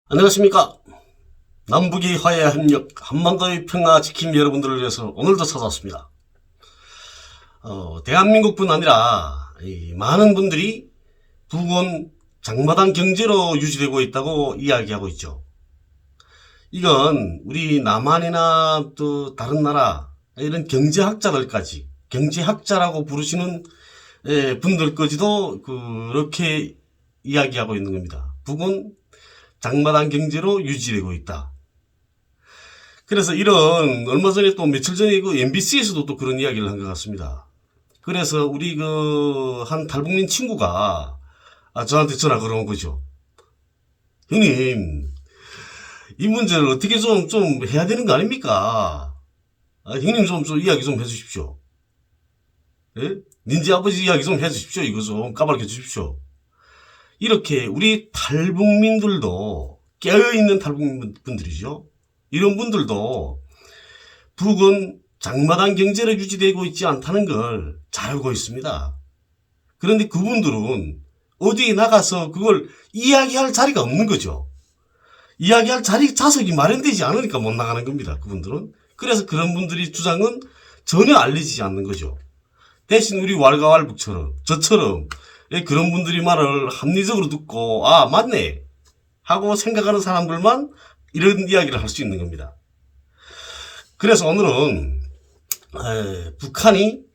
안녕하십니까. 남북이 화해 협력 한반도의 평화 지킴 여러분들을 위해서 오늘도 찾아왔습니다. 대한민국뿐 아니라 많은 분들이 북은 장마당 경제로 유지되고 있다고 이야기하고 있죠. 이건 우리 남한이나 또 다른 나라 이런 경제학자들까지, 경제학자라고 부르시는 분들까지도 그렇게 이야기하고 있는 겁니다. 북은 장마당 경제로 유지되고 있다. 그래서 이런 얼마 전에 또 며칠 전에 그 MBC에서도 또 그런 이야기를 한 것 같습니다. 그래서 우리 한 탈북민 친구가 저한테 전화 걸어온 거죠. 형님, 이 문제를 어떻게 좀 해야 되는 거 아닙니까? 형님 좀 이야기 좀 해주십시오. 예? 닌지 아버지 이야기 좀 해주십시오. 이거 좀 까발려 주십시오. 이렇게 우리 탈북민들도 깨어있는 탈북민분들이죠. 이런 분들도 북은 장마당 경제로 유지되고 있지 않다는 걸 잘 알고 있습니다. 그런데 그분들은 어디에 나가서 그걸 이야기할 자리가 없는 거죠. 이야기할 자석이 마련되지 않으니까 못 나가는 겁니다. 그분들은. 그래서 그런 분들이 주장은 전혀 알려지지 않는 거죠. 대신 우리 왈가왈부처럼 저처럼 그런 분들이 말을 합리적으로 듣고 맞네 하고 생각하는 사람들만 이런 이야기를 할 수 있는 겁니다. 그래서 오늘은 북한이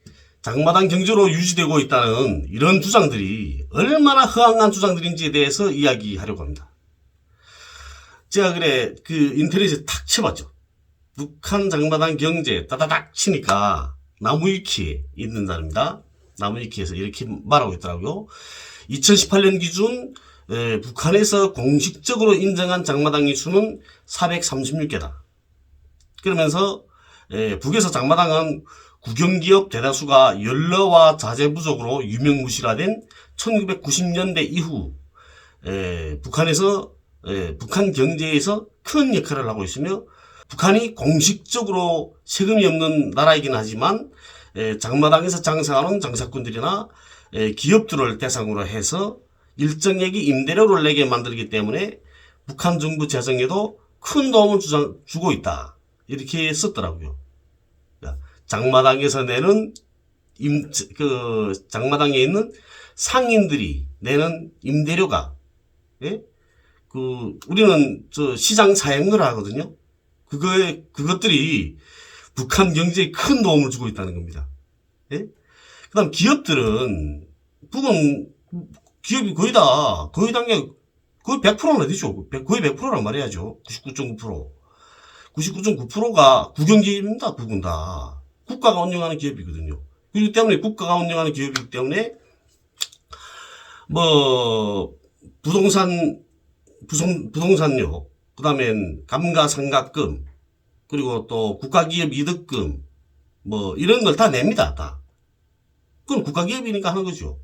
장마당 경제로 유지되고 있다는 이런 주장들이 얼마나 허황한 주장들인지에 대해서 이야기하려고 합니다. 제가 인터넷에 탁 쳐봤죠. 북한 장마당 경제 따다닥 치니까 나무위키에 있는 자료입니다. 나무위키에서 이렇게 말하고 있더라고요. 2018년 기준 북한에서 공식적으로 인정한 장마당의 수는 436개다. 그러면서 북에서 장마당은 국영기업 대다수가 연러와 자재 부족으로 유명무실화된 1990년대 이후 북한에서 북한 경제에서 큰 역할을 하고 있으며 북한이 공식적으로 세금이 없는 나라이긴 하지만 장마당에서 장사하는 장사꾼들이나 기업들을 대상으로 해서 일정액의 임대료를 내게 만들기 때문에 북한 정부 재정에도 큰 도움을 주고 있다. 이렇게 썼더라고요. 장마당에서 내는 장마당에 있는 상인들이 내는 임대료가 우리는 시장 사행을 하거든요. 그것들이 북한 경제에 큰 도움을 주고 있다는 겁니다. 그 다음 기업들은, 북은 기업이 거의 100%는 아니죠. 거의 100%란 말이야죠. 99.9%. 99.9%가 국영기업입니다. 북은 다. 국가가 운영하는 기업이거든요. 그렇기 때문에 국가가 운영하는 기업이기 때문에, 부동산료, 그 다음엔 감가상각금, 그리고 또 국가기업 이득금, 이런 걸 다 냅니다, 다. 그건 국가기업이니까 하는 거죠.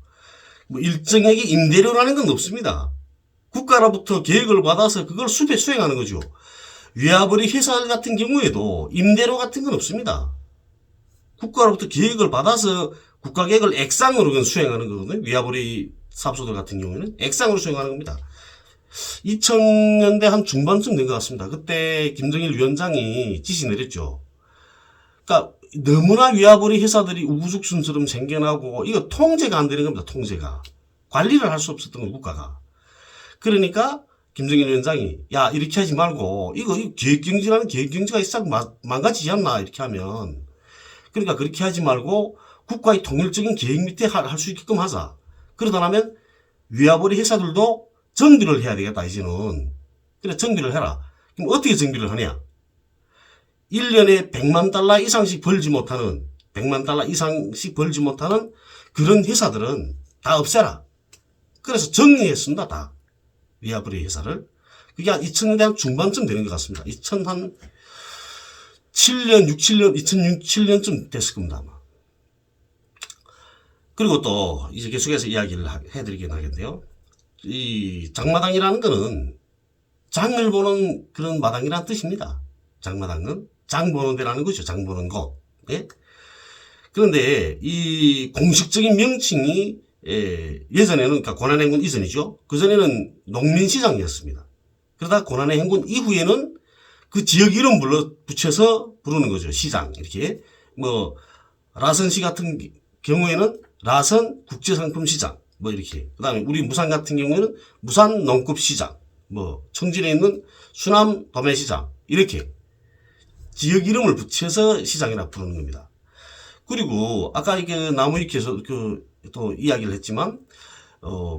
일정액의 임대료라는 건 없습니다. 국가로부터 계획을 받아서 그걸 수행하는 거죠. 위아버리 회사 같은 경우에도 임대료 같은 건 없습니다. 국가로부터 계획을 받아서 국가 계획을 액상으로 수행하는 거거든요. 위아버리 사업소들 같은 경우에는 액상으로 수행하는 겁니다. 2000년대 한 중반쯤 된 것 같습니다. 그때 김정일 위원장이 지시 내렸죠. 그러니까 너무나 위아버리 회사들이 우후죽순처럼 생겨나고 이거 통제가 안 되는 겁니다. 통제가. 관리를 할 수 없었던 거 국가가. 그러니까 김정일 위원장이 이렇게 하지 말고 이거 계획경제라는 계획경제가 싹 망가지지 않나 이렇게 하면. 그러니까 그렇게 하지 말고 국가의 통일적인 계획 밑에 할 수 있게끔 하자. 그러다 나면 위아버리 회사들도 정비를 해야 되겠다 이제는. 그래 정비를 해라. 그럼 어떻게 정비를 하냐. 1년에 100만 달러 이상씩 벌지 못하는 그런 회사들은 다 없애라. 그래서 정리했습니다. 다. 위아버리 회사를. 그게 한 2000년대 한 중반쯤 되는 것 같습니다. 2007년, 2007년쯤 됐을 겁니다. 아마. 그리고 또 이제 계속해서 이야기를 해드리긴 하겠는데요. 이 장마당이라는 거는 장을 보는 그런 마당이라는 뜻입니다. 장마당은 장 보는 데라는 거죠. 장 보는 곳. 그런데 이 공식적인 명칭이 예전에는 그러니까 고난행군 이전이죠. 그전에는 농민시장이었습니다. 그러다 고난행군 이후에는 그 지역 이름 붙여서 부르는 거죠. 시장. 이렇게. 뭐, 라선시 같은 경우에는 라선 국제상품시장. 뭐, 이렇게. 그 다음에 우리 무산 같은 경우에는 무산 농급시장. 뭐, 청진에 있는 수남 도매시장. 이렇게. 지역 이름을 붙여서 시장이라 부르는 겁니다. 그리고 아까 이게 나무위키에서 또 이야기를 했지만,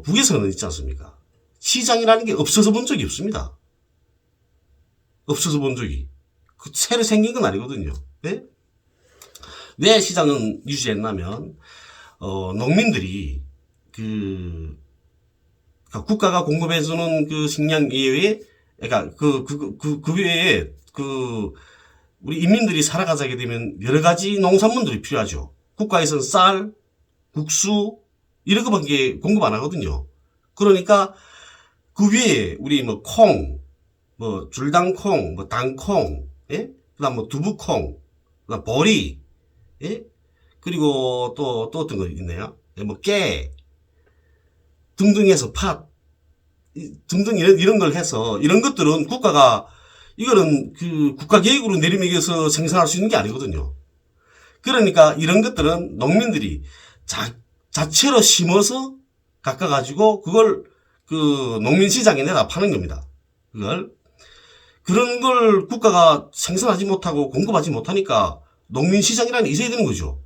북에서는 있지 않습니까? 시장이라는 게 없어서 본 적이 없습니다. 없어서 본 적이. 새로 생긴 건 아니거든요. 네? 왜 시장은 유지했냐면, 농민들이, 국가가 공급해주는 그 식량 이외에, 그러니까 그 외에, 우리 인민들이 살아가게 되면 여러 가지 농산물들이 필요하죠. 국가에서는 쌀, 국수, 이런 거밖에 공급 안 하거든요. 그러니까 그 위에 우리 뭐 콩, 뭐 줄당콩, 뭐 당콩, 예? 그다음 뭐 두부콩, 그다음 보리, 예? 그리고 또 어떤 거 있네요. 예, 뭐 깨 등등 해서 팥 등등 이런 걸 해서 이런 것들은 국가가 이거는 국가 계획으로 내리매겨서 생산할 수 있는 게 아니거든요. 그러니까 이런 것들은 농민들이 자체로 심어서 깎아가지고 그걸 농민시장에 내다 파는 겁니다. 그런 걸 국가가 생산하지 못하고 공급하지 못하니까 농민시장이라는 게 있어야 되는 거죠.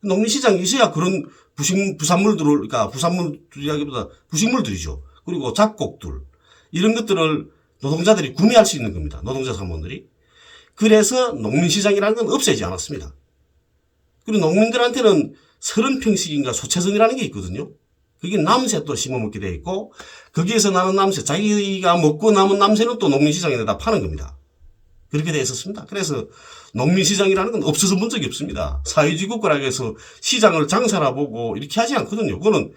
농민시장이 있어야 그런 그러니까 부산물이라기보다 부식물들이죠. 그리고 잡곡들, 이런 것들을 노동자들이 구매할 수 있는 겁니다. 노동자 사무원들이. 그래서 농민시장이라는 건 없애지 않았습니다. 그리고 농민들한테는 30평씩인가 소채선이라는 게 있거든요. 그게 남새 또 심어먹게 돼 있고, 거기에서 나는 남새, 자기가 먹고 남은 남새는 또 농민시장에다 파는 겁니다. 그렇게 돼 있었습니다. 그래서 농민시장이라는 건 없어서 본 적이 없습니다. 사회주의 국가라고 해서 시장을 장사라 보고 이렇게 하지 않거든요. 그거는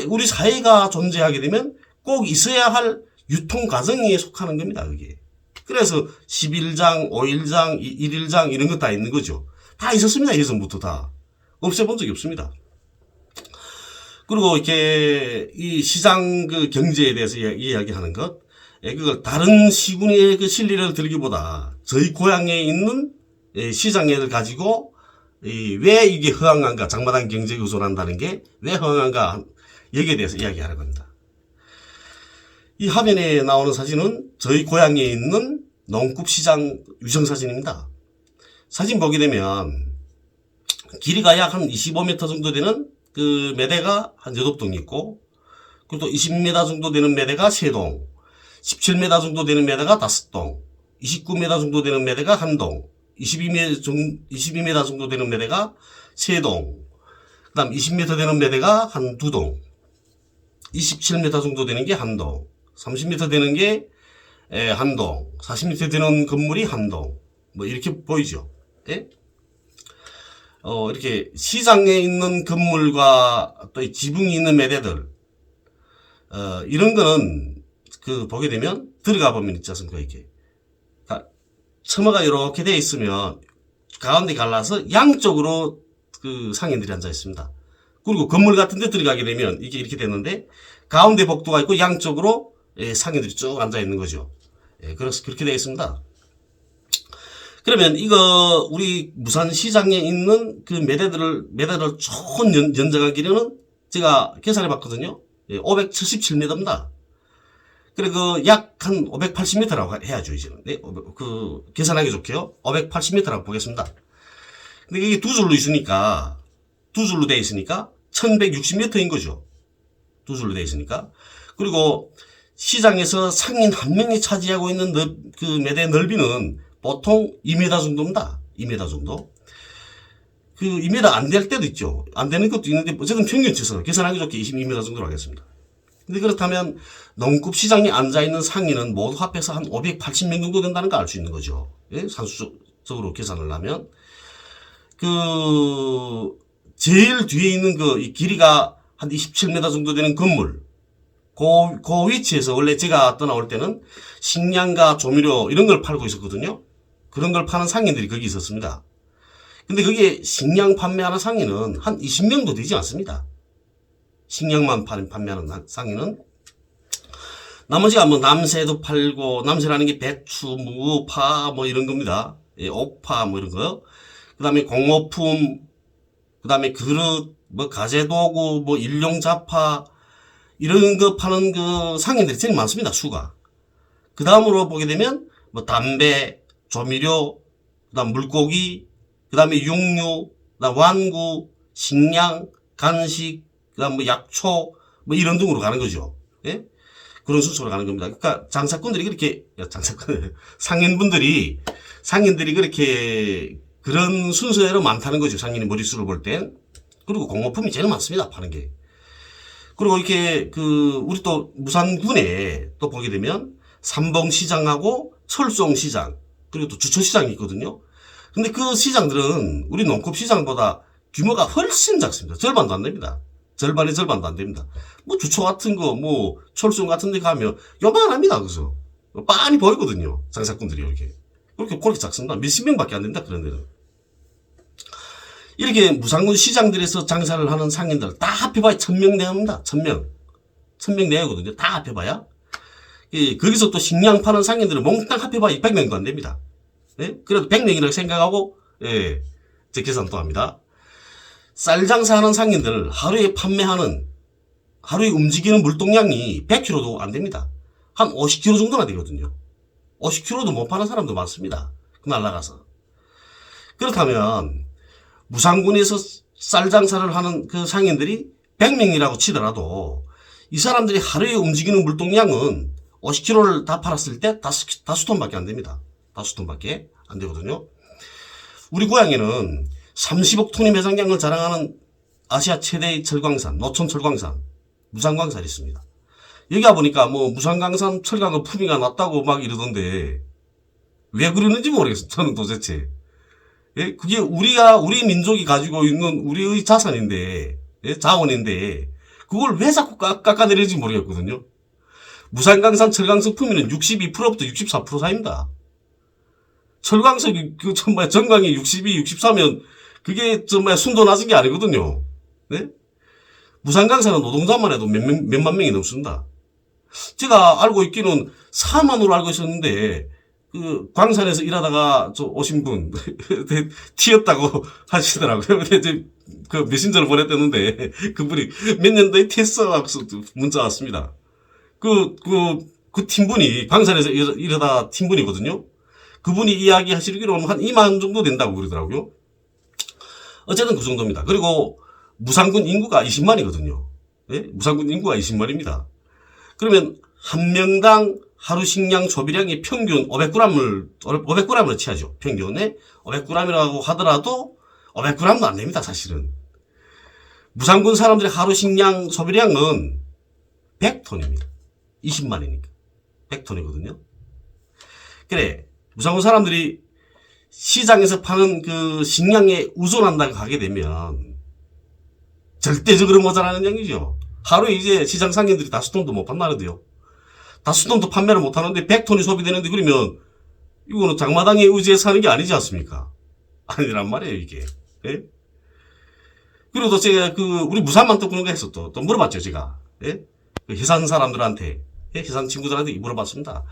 우리 사회가 존재하게 되면 꼭 있어야 할 유통 과정에 속하는 겁니다. 그게. 그래서 11장, 5일장, 1일장 이런 거 다 있는 거죠. 다 있었습니다. 예전부터 다. 없애본 적이 없습니다. 그리고 이렇게 이 시장 경제에 대해서 이야기하는 것, 그걸 다른 시군의 그 실리를 들기보다 저희 고향에 있는 시장을 가지고 왜 이게 허황한가, 장마당 경제에 의존한다는 게 왜 허황한가 여기에 대해서 이야기하려고 합니다. 이 화면에 나오는 사진은 저희 고향에 있는 농급시장 위성사진입니다. 사진 보게 되면 길이가 약 한 25m 정도 되는 그 매대가 한 8동이 있고, 그리고 또 20m 정도 되는 매대가 3동, 17m 정도 되는 매대가 5동, 29m 정도 되는 매대가 1동, 22m 정도 되는 매대가 3동, 그 다음 20m 되는 매대가 한 2동, 27m 정도 되는 게 1동, 30m 되는 게 1동, 40m 되는 건물이 1동, 뭐 이렇게 보이죠. 예? 이렇게 시장에 있는 건물과 또 지붕이 있는 매대들, 이런 거는 보게 되면 들어가 보면 있지 않습니까? 이렇게. 그러니까 처마가 이렇게 되어 있으면 가운데 갈라서 양쪽으로 상인들이 앉아 있습니다. 그리고 건물 같은 데 들어가게 되면 이게 이렇게 되는데 가운데 복도가 있고 양쪽으로 상인들이 쭉 앉아 있는 거죠. 그래서 그렇게 되어 있습니다. 그러면 이거 우리 무산시장에 있는 그 매대를 쭉 연장하기로는 제가 계산해 봤거든요. 577m입니다. 그리고 약 한 580m라고 해야죠, 이제는. 네, 계산하기 좋게요. 580m라고 보겠습니다. 근데 이게 두 줄로 돼 있으니까 1160m인 거죠. 두 줄로 돼 있으니까. 그리고 시장에서 상인 한 명이 차지하고 있는 그 매대 넓이는 보통 2m 정도입니다. 2m 정도. 2m 안 될 때도 있죠. 안 되는 것도 있는데, 어쨌든 평균치에서 계산하기 좋게 22m 정도로 하겠습니다. 근데 그렇다면, 농급시장에 앉아있는 상인은 모두 합해서 한 580명 정도 된다는 걸 알 수 있는 거죠. 예? 산수적으로 계산을 하면. 제일 뒤에 있는 이 길이가 한 27m 정도 되는 건물. 그 위치에서 원래 제가 떠나올 때는 식량과 조미료 이런 걸 팔고 있었거든요. 그런 걸 파는 상인들이 거기 있었습니다. 근데 그게 식량 판매하는 상인은 한 20명도 되지 않습니다. 식량만 판매하는 상인은. 나머지가 뭐 남새도 팔고, 남새라는 게 배추, 무, 파 뭐 이런 겁니다. 예, 옥파 뭐 이런 거. 그 다음에 공업품, 그 다음에 그릇, 뭐 가재도구, 뭐 일용 잡화 이런 거 파는 그 상인들이 제일 많습니다. 수가. 그 다음으로 보게 되면 뭐 담배, 조미료, 그 다음 물고기, 그 다음에 육류, 그 다음 완구, 식량, 간식, 그 다음 뭐 약초 뭐 이런 등으로 가는 거죠. 예? 그런 순서로 가는 겁니다. 그러니까 장사꾼들이 그렇게, 상인들이 그렇게 그런 순서대로 많다는 거죠. 상인의 머릿수를 볼 땐. 그리고 공업품이 제일 많습니다. 파는 게. 그리고 이렇게 우리 또 무산군에 또 보게 되면 삼봉시장하고 철송시장, 그리고 또 주초시장이 있거든요. 근데 그 시장들은 우리 농협시장보다 규모가 훨씬 작습니다. 절반도 안 됩니다. 절반도 안 됩니다. 뭐 주초 같은 거, 뭐 철송 같은 데 가면 요만합니다. 그죠? 빤히 보이거든요. 장사꾼들이 그렇게 작습니다. 몇십 명밖에 안 된다. 그런 데는. 이렇게 무산군 시장들에서 장사를 하는 상인들 다 합해봐야 1000명 내외입니다. 1000명. 1000명 내외거든요. 다 합해봐야. 예, 거기서 또 식량 파는 상인들은 몽땅 합해봐야 200명도 안 됩니다. 예? 그래도 100명이라고 생각하고, 예, 제 계산 또 합니다. 쌀 장사하는 상인들 하루에 움직이는 물동량이 100kg도 안 됩니다. 한 50kg 정도나 되거든요. 50kg도 못 파는 사람도 많습니다. 그날 나가서. 그렇다면 무산군에서 쌀 장사를 하는 그 상인들이 100명이라고 치더라도 이 사람들이 하루에 움직이는 물동량은 50kg를 다 팔았을 때 5톤밖에 안 됩니다. 5톤밖에 안 되거든요. 우리 고향에는 30억 톤의 매장량을 자랑하는 아시아 최대의 철광산, 노천 철광산, 무산광산이 있습니다. 여기 와보니까 뭐 무산광산 철강은 품위가 낮다고 막 이러던데 왜 그러는지 모르겠어요. 저는 도대체. 예? 그게 우리 민족이 가지고 있는 우리의 자산인데, 예? 자원인데, 그걸 왜 자꾸 깎아내리는지 모르겠거든요. 무산광산 철강석 품위는 62%부터 64% 사이입니다. 철광석이, 정강이 62, 64면, 그게 순도 낮은 게 아니거든요. 네? 무산광산은 노동자만 해도 몇만 명이 넘습니다. 제가 알고 있기는 4만으로 알고 있었는데, 광산에서 일하다가 오신 분, 튀었다고 하시더라고요. 근데 메신저를 보냈다는데, 그분이 몇 년도에 튀었어? 하고 문자 왔습니다. 그 팀분이, 광산에서 일하다 팀분이거든요. 그분이 이야기 하시기로는 한 2만 정도 된다고 그러더라고요. 어쨌든 그 정도입니다. 그리고 무산군 인구가 20만이거든요. 예? 무산군 인구가 20만입니다. 그러면 한 명당 하루 식량 소비량이 평균 500g을 취하죠. 평균에 500g이라고 하더라도 500g도 안 됩니다. 사실은. 무산군 사람들의 하루 식량 소비량은 100톤입니다. 20만이니까. 100톤이거든요. 그래. 무산군 사람들이 시장에서 파는 그 식량에 우선한다고 하게 되면 절대적으로 모자라는 양이죠. 하루에 이제 시장 상인들이 5톤도 못 판다는데요. 5톤도 판매를 못 하는데 100톤이 소비되는데 그러면 이거는 장마당에 의지해서 하는 게 아니지 않습니까? 아니란 말이에요, 이게. 예? 그리고 또 제가 우리 무산만 또 그런 거 했어. 또 물어봤죠, 제가. 예? 그 해산 사람들한테, 예? 해산 친구들한테 물어봤습니다.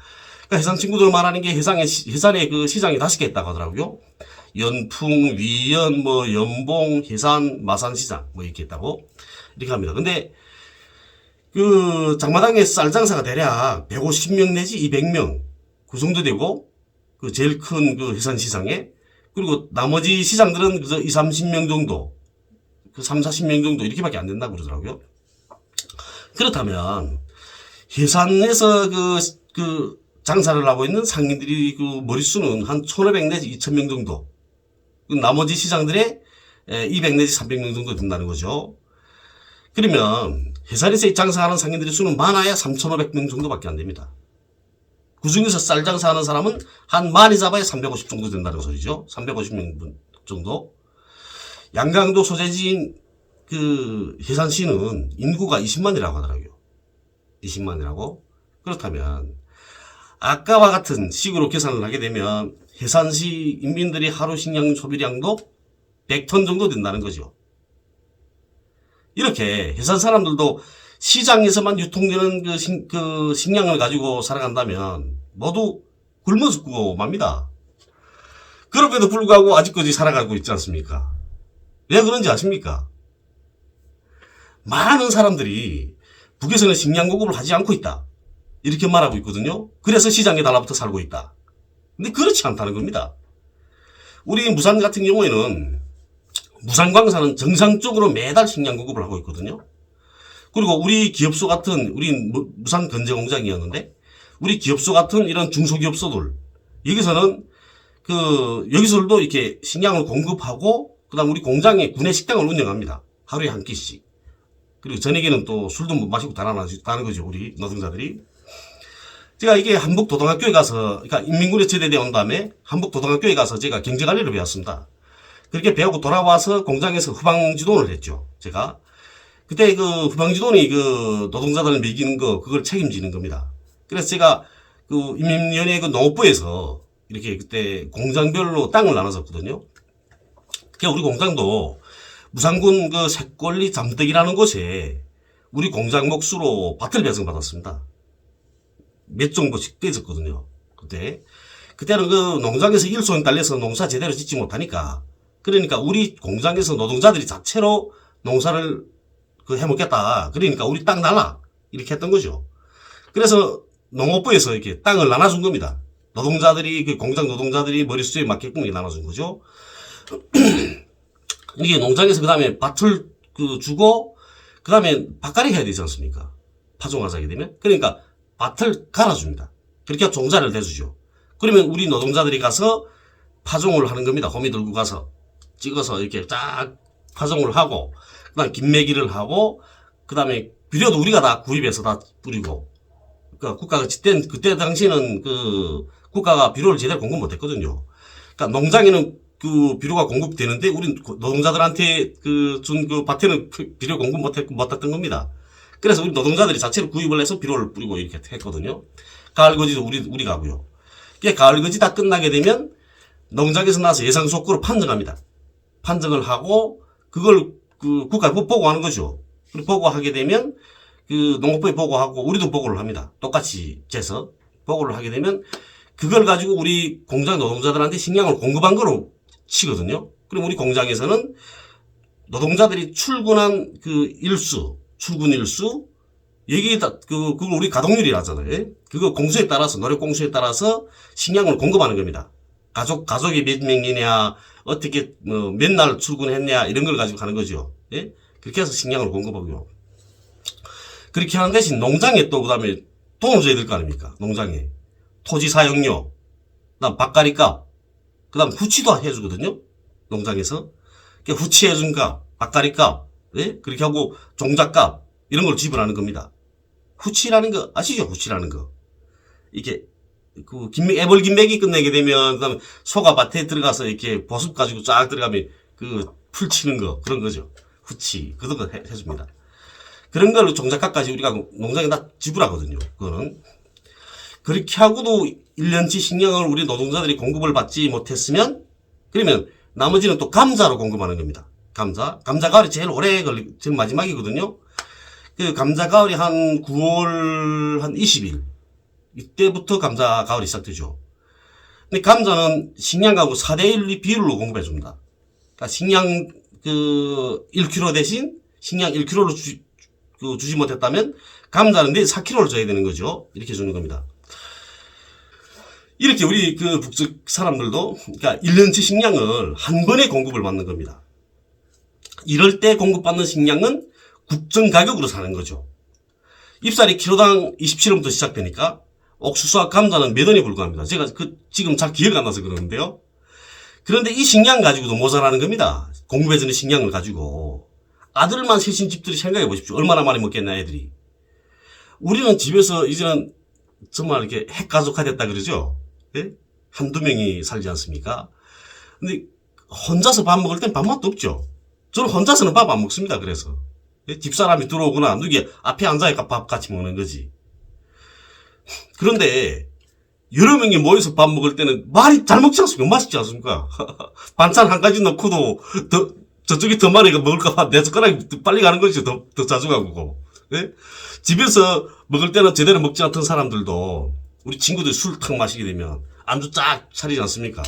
그러니까 해산 친구들 말하는 게 해산의 그 시장이 5개 있다고 하더라고요. 연풍, 위연, 연봉, 해산, 마산 시장, 이렇게 있다고. 이렇게 합니다. 근데, 장마당의 쌀 장사가 대략 150명 내지 200명, 그 정도 되고, 제일 큰 해산 시장에, 그리고 나머지 시장들은 그저 20, 30명 정도, 3, 40명 정도, 이렇게밖에 안 된다고 그러더라고요. 그렇다면, 해산에서 장사를 하고 있는 상인들이 머릿수는 한 1500 내지 2000명 정도. 나머지 시장들에 200 내지 300명 정도 된다는 거죠. 그러면 해산에서 장사하는 상인들의 수는 많아야 3500명 정도밖에 안 됩니다. 그 중에서 쌀 장사하는 사람은 한 많이 잡아야 350 정도 된다는 소리죠. 350명 정도. 양강도 소재지인 해산시는 인구가 20만이라고 하더라고요. 20만이라고. 그렇다면 아까와 같은 식으로 계산을 하게 되면 해산시 인민들이 하루 식량 소비량도 100톤 정도 된다는 거죠. 이렇게 해산 사람들도 시장에서만 유통되는 그 식량을 가지고 살아간다면 모두 굶어 죽고 맙니다. 그럼에도 불구하고 아직까지 살아가고 있지 않습니까? 왜 그런지 아십니까? 많은 사람들이 북에서는 식량 공급을 하지 않고 있다, 이렇게 말하고 있거든요. 그래서 시장에 달라붙어 살고 있다. 근데 그렇지 않다는 겁니다. 우리 무산 같은 경우에는 무산광사는 정상적으로 매달 식량 공급을 하고 있거든요. 그리고 우리 기업소 같은, 우리 무산 건재공장이었는데 우리 기업소 같은 이런 중소기업소들, 여기서는 여기서도 이렇게 식량을 공급하고, 그 다음 우리 공장에 구내 식당을 운영합니다. 하루에 한 끼씩. 그리고 저녁에는 또 술도 못 마시고 다는 거죠, 우리 노동자들이. 제가 이게 한북도동학교에 가서, 그러니까 인민군에 제대되어 온 다음에 한북도동학교에 가서 제가 경제관리를 배웠습니다. 그렇게 배우고 돌아와서 공장에서 후방지도원을 했죠, 제가. 그때 그 후방지도원이 그 노동자들을 먹이는 거, 그걸 책임지는 겁니다. 그래서 제가 그 인민위원회 그 농업부에서 이렇게 그때 공장별로 땅을 나눴었거든요. 그러니까 우리 공장도 무산군 그 색골리 잠덕이라는 곳에 우리 공장 몫으로 밭을 배정받았습니다. 몇 정도씩 떼졌거든요. 그때는 그 농장에서 일손이 딸려서 농사 제대로 짓지 못하니까, 그러니까 우리 공장에서 노동자들이 자체로 농사를 해먹겠다, 그러니까 우리 땅 나라, 이렇게 했던 거죠. 그래서 농업부에서 이렇게 땅을 나눠준 겁니다. 노동자들이, 그 공장 노동자들이 머릿수에 맞게끔 이렇게 나눠준 거죠. 이게 농장에서 그 다음에 밭을 주고, 그 다음에 밭갈이 해야 되지 않습니까? 파종하자게 되면. 그러니까 밭을 갈아줍니다. 그렇게 종자를 대주죠. 그러면 우리 노동자들이 가서 파종을 하는 겁니다. 호미 들고 가서 찍어서 이렇게 쫙 파종을 하고, 그 다음에 김매기를 하고, 그 다음에 비료도 우리가 다 구입해서 다 뿌리고. 그러니까 국가가 그때 당시에는 국가가 비료를 제대로 공급 못 했거든요. 그러니까 농장에는 비료가 공급되는데 우리 노동자들한테 준 밭에는 비료 공급 못 했던 겁니다. 그래서 우리 노동자들이 자체로 구입을 해서 비료를 뿌리고 이렇게 했거든요. 가을거지도 우리가 하고요. 가을거지 다 끝나게 되면 농장에서 나와서 예상수확구로 판정합니다. 판정을 하고 그걸 국가에 보고하는 거죠. 그리고 보고하게 되면 농업부에 보고하고 우리도 보고를 합니다. 똑같이 재서 보고를 하게 되면 그걸 가지고 우리 공장 노동자들한테 식량을 공급한 거로 치거든요. 그럼 우리 공장에서는 노동자들이 출근한 출근 일수, 여기에다, 그걸 우리 가동률이라 하잖아요. 그거 공수에 따라서, 노력 공수에 따라서 식량을 공급하는 겁니다. 가족이 몇 명이냐, 어떻게, 맨날 출근했냐, 이런 걸 가지고 가는 거죠. 예? 그렇게 해서 식량을 공급하고요. 그렇게 하는 대신 농장에 또, 그 다음에 돈을 줘야 될 거 아닙니까? 농장에. 토지 사용료, 그 다음 밭갈이값, 그 다음 후치도 해주거든요. 농장에서. 후치해준 값, 밭갈이값, 예? 그렇게 하고 종잣값, 이런 걸 지불하는 겁니다. 후치라는 거 아시죠? 후치라는 거. 이게 애벌김매기 끝내게 되면, 그 다음에 소가 밭에 들어가서 이렇게 보습 가지고 쫙 들어가면 풀 치는 거, 그런 거죠. 후치. 그런 거 해줍니다. 그런 걸로 종잣값까지 우리가 농장에 다 지불하거든요. 그거는. 그렇게 하고도 1년치 식량을 우리 노동자들이 공급을 받지 못했으면, 그러면 나머지는 또 감자로 공급하는 겁니다. 감자 가을이 제일 제일 마지막이거든요. 감자 가을이 한 9월 한 20일. 이때부터 감자 가을이 시작되죠. 근데 감자는 식량하고 4대1 비율로 공급해줍니다. 그러니까 식량 1kg 대신 식량 1kg로 주지 못했다면 감자는 4kg를 줘야 되는 거죠. 이렇게 주는 겁니다. 이렇게 우리 북측 사람들도, 그러니까 1년치 식량을 한 번에 공급을 받는 겁니다. 이럴 때 공급받는 식량은 국정가격으로 사는 거죠. 잎살이 키로당 27원부터 시작되니까 옥수수와 감자는 몇 원에 불과합니다. 제가 지금 잘 기억이 안 나서 그러는데요. 그런데 이 식량 가지고도 모자라는 겁니다. 공급해주는 식량을 가지고. 아들만 셋인 집들이 생각해 보십시오. 얼마나 많이 먹겠나, 애들이. 우리는 집에서 이제는 정말 이렇게 핵가족화 됐다 그러죠. 예? 한두 명이 살지 않습니까? 근데 혼자서 밥 먹을 땐 밥맛도 없죠. 저는 혼자서는 밥 안 먹습니다. 그래서 집사람이 들어오거나 누기 앞에 앉아야 밥 같이 먹는 거지. 그런데 여러 명이 모여서 밥 먹을 때는 말이 잘 먹지 않습니까? 맛있지 않습니까? 반찬 한 가지 넣고도 저쪽이 더 많이 먹을까봐 내 젓가락이 빨리 가는 거죠. 더 자주 가고. 예? 집에서 먹을 때는 제대로 먹지 않던 사람들도 우리 친구들 술 탁 마시게 되면 안주 쫙 차리지 않습니까?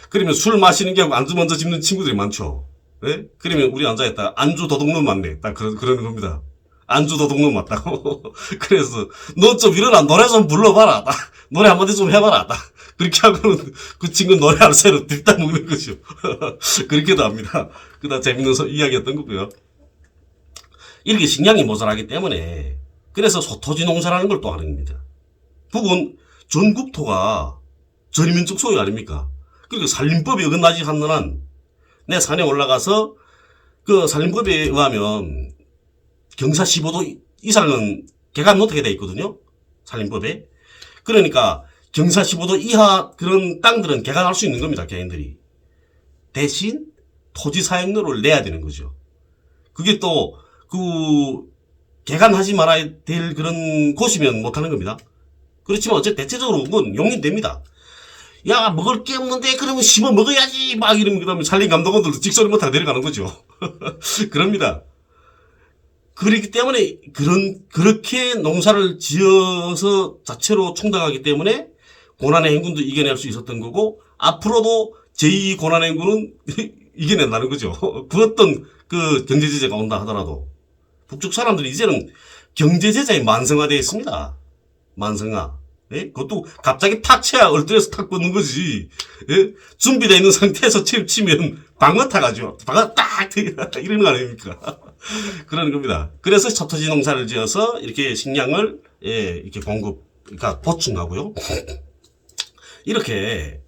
그러면 술 마시는 게 아니고 안주 먼저 집는 친구들이 많죠. 예? 그러면 우리 앉아있다. 안주 도둑놈 맞네. 딱 그러는 겁니다. 안주 도둑놈 맞다고. 그래서 너 좀 일어나. 노래 좀 불러봐라. 딱 노래 한마디 좀 해봐라. 딱 그렇게 하고는 그 친구 노래하는 새로 뒷담 먹는 거죠. 그렇게도 합니다. 그다 재밌는 이야기였던 거고요. 이렇게 식량이 모자라기 때문에 그래서 소토지 농사라는 걸 또 하는 겁니다. 북은 전국토가 전민족 소유 아닙니까? 그러니까 산림법에 어긋나지 않는 한 내 산에 올라가서 그 산림법에 의하면 경사 15도 이상은 개간 못하게 돼 있거든요. 산림법에. 그러니까 경사 15도 이하 그런 땅들은 개간할 수 있는 겁니다. 개인들이. 대신 토지 사용료를 내야 되는 거죠. 그게 또 그 개간하지 말아야 될 그런 곳이면 못하는 겁니다. 그렇지만 어쨌든 대체적으로 그건 용인됩니다. 야 먹을 게 없는데 그러면 심어 먹어야지 막 이러면 그다음에 산림 감독원들도 직소리 못하고 내려가는 거죠. 그럽니다. 그렇기 때문에 그렇게 농사를 지어서 자체로 충당하기 때문에 고난의 행군도 이겨낼 수 있었던 거고 앞으로도 제2 고난의 행군은 이겨낸다는 거죠. 그 어떤 그 경제제재가 온다 하더라도 북쪽 사람들이 이제는 경제제재에 만성화되어 있습니다. 만성화. 예? 그것도 갑자기 탁 쳐야 얼떨에서 탁 뻗는 거지. 예? 준비되어 있는 상태에서 치면 방어 타가지고 방어 딱 이러는 거 아닙니까? 그러는 겁니다. 그래서 첩토지 농사를 지어서 이렇게 식량을 이렇게 그러니까 보충하고요. 이렇게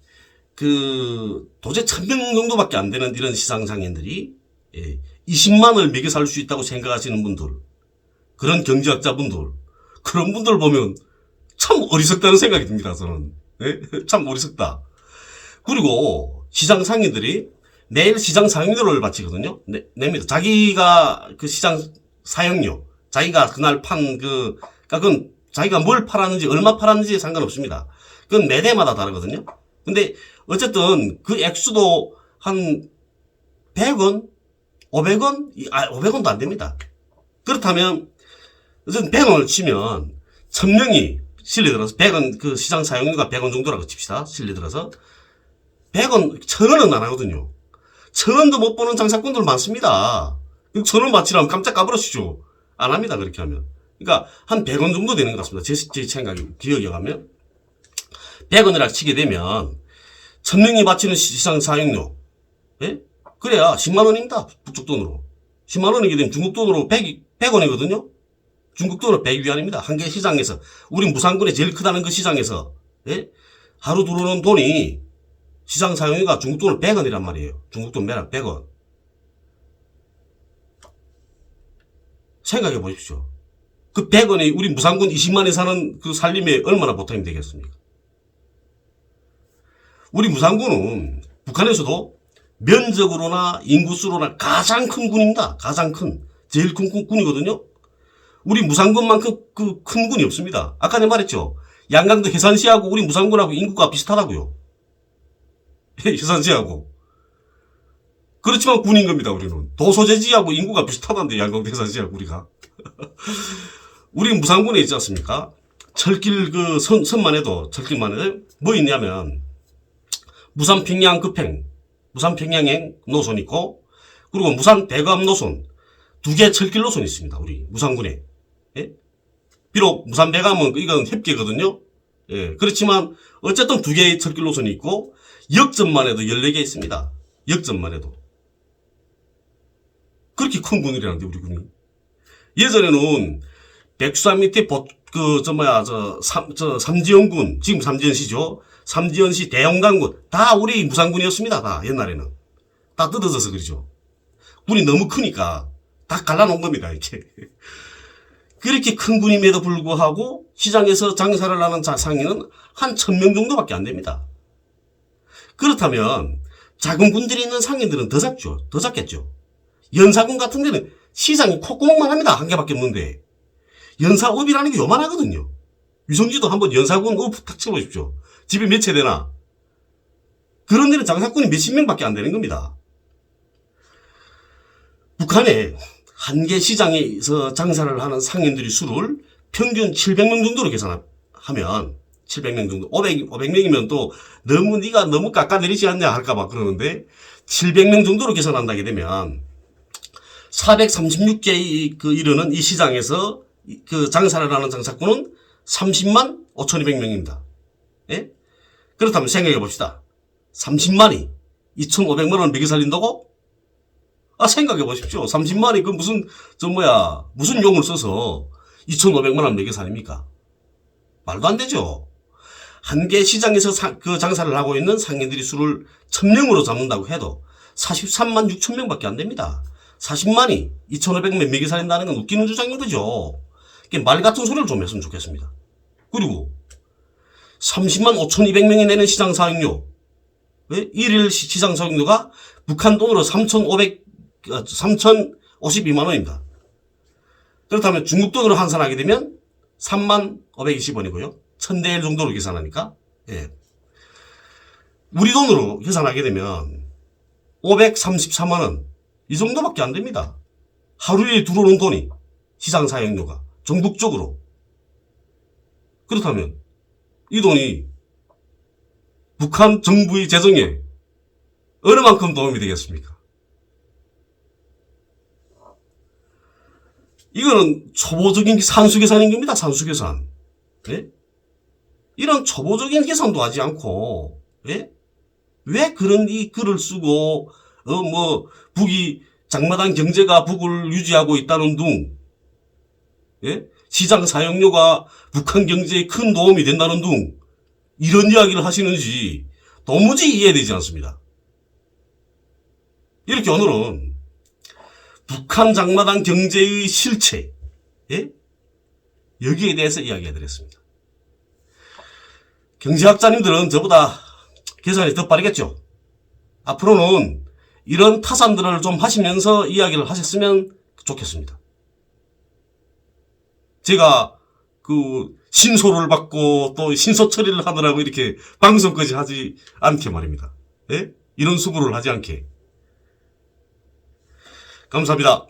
도저히 1000명 정도밖에 안 되는 이런 시장상인들이 20만을 먹여 살 수 있다고 생각하시는 분들, 그런 경제학자분들, 그런 분들 보면 참 어리석다는 생각이 듭니다. 저는. 네? 참 어리석다. 그리고 시장 상인들이 매일 시장 사용료를 바치거든요. 냅니다. 자기가 그 시장 사용료, 자기가 그날 그러니까 그건 자기가 뭘 팔았는지 얼마 팔았는지 상관없습니다. 그건 매대마다 다르거든요. 근데 어쨌든 그 액수도 한 100원, 500원? 500원도 안 됩니다. 그렇다면 어쨌든 100원을 치면 1000명이 실리 들어서 100원 그 시장 사용료가 100원 정도라고 칩시다. 실리 들어서 100원, 1000원은 안 하거든요. 1000원도 못 버는 장사꾼들 많습니다. 1000원 바치라면 깜짝 까불으시죠. 안 합니다. 그렇게 하면. 그러니까 한 100원 정도 되는 것 같습니다. 제 생각이 기억에 가면 100원이라 치게 되면 1000명이 바치는 시장 사용료, 예? 그래야 10만 원입니다. 북쪽 돈으로. 10만 원이게 되면 중국 돈으로 100원이거든요. 중국 돈으로 100위안입니다. 한 개 시장에서. 우리 무상군에 제일 크다는 그 시장에서, 예? 하루 들어오는 돈이 시장 사용료가 중국 돈으로 100원이란 말이에요. 중국 돈 매달 100원. 생각해 보십시오. 그 100원이 우리 무상군 20만에 사는 그 살림에 얼마나 보탬이 되겠습니까? 우리 무상군은 북한에서도 면적으로나 인구수로나 가장 큰 군입니다. 가장 큰. 제일 큰 군이거든요. 우리 무상군만큼 그 큰 군이 없습니다. 아까 내가 말했죠. 양강도 해산시하고 우리 무상군하고 인구가 비슷하다고요. 해산시하고. 그렇지만 군인 겁니다. 우리는. 도소재지하고 인구가 비슷하다는데 양강도 해산시하고 우리가. 우리 무상군에 있지 않습니까? 철길 선만 해도 철길만 해도 뭐 있냐면 무산평양 급행, 무산평양행 노선 있고 그리고 무산 대감 노선 두 개 철길 노선이 있습니다. 우리 무산군에. 예? 비록 무산 대감은 이건 협계거든요. 예. 그렇지만 어쨌든 두 개의 철길 노선이 있고 역전만 해도 14개 있습니다. 역전만 해도. 그렇게 큰 군이라는데 우리 군이. 예전에는 백두산 밑에 삼지연군, 지금 삼지연시죠. 삼지연시 대영강군 다 우리 무산군이었습니다. 다 옛날에는. 다 뜯어져서 그러죠. 군이 너무 크니까 다 갈라놓은 겁니다. 이렇게. 그렇게 큰 군임에도 불구하고 시장에서 장사를 하는 상인은 한 1000명 정도밖에 안 됩니다. 그렇다면 작은 군들이 있는 상인들은 더 작죠. 더 작겠죠. 연사군 같은 데는 시장이 콧구멍만 합니다. 한 개밖에 없는데. 연사읍이라는 게 요만하거든요. 위성지도 한번 연사군 읍 탁 쳐보십시오. 집에 몇 채 되나? 그런 데는 장사꾼이 몇십 명밖에 안 되는 겁니다. 북한에 한 개 시장에서 장사를 하는 상인들의 수를 평균 700명 정도로 계산하면 700명 정도, 500명이면 또 네가 너무 깎아내리지 않냐 할까봐 그러는데 700명 정도로 계산한다게 되면 436개에 이르는 이 시장에서 그 장사를 하는 장사꾼은 30만 5,200명입니다. 예? 그렇다면 생각해 봅시다. 30만이 2,500만 원 먹여 살린다고? 생각해 보십시오. 30만이 무슨 용을 써서 2,500만 원 먹여 살립니까? 말도 안 되죠. 한 개 시장에서 그 장사를 하고 있는 상인들의 수를 1,000명으로 잡는다고 해도 43만 6천 명밖에 안 됩니다. 40만이 2,500명 먹여 살린다는 건 웃기는 주장인 거죠. 말 같은 소리를 좀 했으면 좋겠습니다. 그리고 30만 5,200명이 내는 시장 사용료, 일일 시장 사용료가 북한 돈으로 3,052만 원입니다. 그렇다면 중국 돈으로 환산하게 되면 3만 520원이고요. 1,000대 1 정도로 계산하니까, 예. 우리 돈으로 계산하게 되면 534만 원, 이 정도밖에 안 됩니다. 하루에 들어오는 돈이, 시장 사용료가, 전국적으로. 그렇다면, 이 돈이 북한 정부의 재정에 어느 만큼 도움이 되겠습니까? 이거는 초보적인 산수계산인 겁니다. 산수계산. 예? 이런 초보적인 계산도 하지 않고, 예? 왜 그런 이 글을 쓰고 북이 장마당 경제가 북을 유지하고 있다는 둥, 예? 시장 사용료가 북한 경제에 큰 도움이 된다는 둥, 이런 이야기를 하시는지 도무지 이해되지 않습니다. 이렇게 오늘은 북한 장마당 경제의 실체, 예? 여기에 대해서 이야기해드렸습니다. 경제학자님들은 저보다 계산이 더 빠르겠죠. 앞으로는 이런 타산들을 좀 하시면서 이야기를 하셨으면 좋겠습니다. 제가 신소를 받고 또 신소 처리를 하느라고 이렇게 방송까지 하지 않게 말입니다. 예? 이런 수고를 하지 않게. 감사합니다.